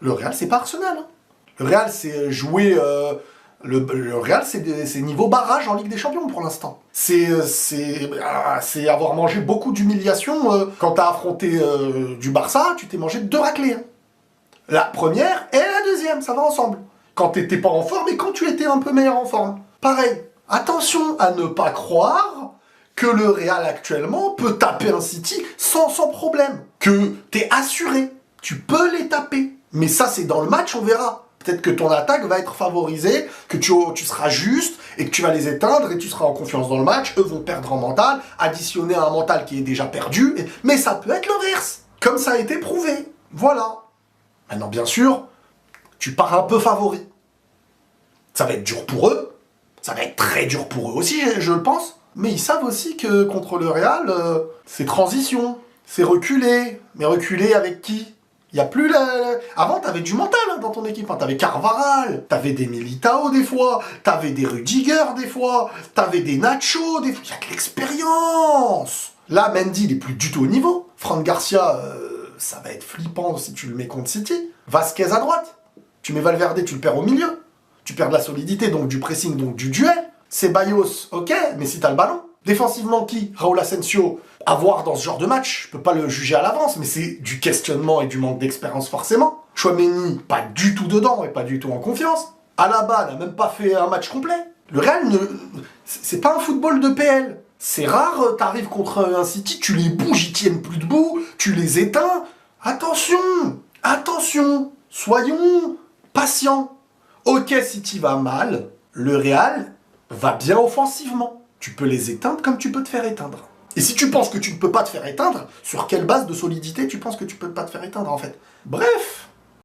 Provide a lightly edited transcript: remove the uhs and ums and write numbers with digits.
Le Real, c'est pas Arsenal. Hein. Le Real, c'est jouer... le Real, c'est niveau barrage en Ligue des Champions pour l'instant. C'est avoir mangé beaucoup d'humiliation. Quand t'as affronté du Barça, tu t'es mangé 2 raclées. Hein. La première et la deuxième, ça va ensemble. Quand t'étais pas en forme et quand tu étais un peu meilleur en forme. Pareil, attention à ne pas croire que le Real actuellement peut taper un City sans problème. Que t'es assuré, tu peux les taper. Mais ça, c'est dans le match, on verra. Peut-être que ton attaque va être favorisée, que tu seras juste, et que tu vas les éteindre, et tu seras en confiance dans le match. Eux vont perdre en mental, additionner à un mental qui est déjà perdu. Mais ça peut être l'inverse, comme ça a été prouvé. Voilà. Maintenant, bien sûr, tu pars un peu favori. Ça va être dur pour eux. Ça va être très dur pour eux aussi, je le pense. Mais ils savent aussi que contre le Real, c'est transition, c'est reculer. Mais reculer avec qui? Il n'y a plus Avant, t'avais du mental hein, dans ton équipe. Hein. T'avais Carvajal, t'avais des Militao des fois, t'avais des Rudiger des fois, t'avais des Nacho des fois. Il y a de l'expérience. Là, Mendy, il est plus du tout au niveau. Fran Garcia, ça va être flippant si tu le mets contre City. Vasquez à droite. Tu mets Valverde, tu le perds au milieu. Tu perds de la solidité, donc du pressing, donc du duel. Ceballos, ok, mais si t'as le ballon. Défensivement, qui? Raúl Asensio, à voir dans ce genre de match. Je peux pas le juger à l'avance, mais c'est du questionnement et du manque d'expérience forcément. Chouameni, pas du tout dedans et pas du tout en confiance. Alaba n'a même pas fait un match complet. Le Real, c'est pas un football de PL. C'est rare, t'arrives contre un City, tu les bouges, ils tiennent plus debout, tu les éteins. Attention, attention, soyons patients. Ok, City va mal, le Real va bien offensivement. Tu peux les éteindre comme tu peux te faire éteindre. Et si tu penses que tu ne peux pas te faire éteindre, sur quelle base de solidité tu penses que tu peux pas te faire éteindre en fait? Bref,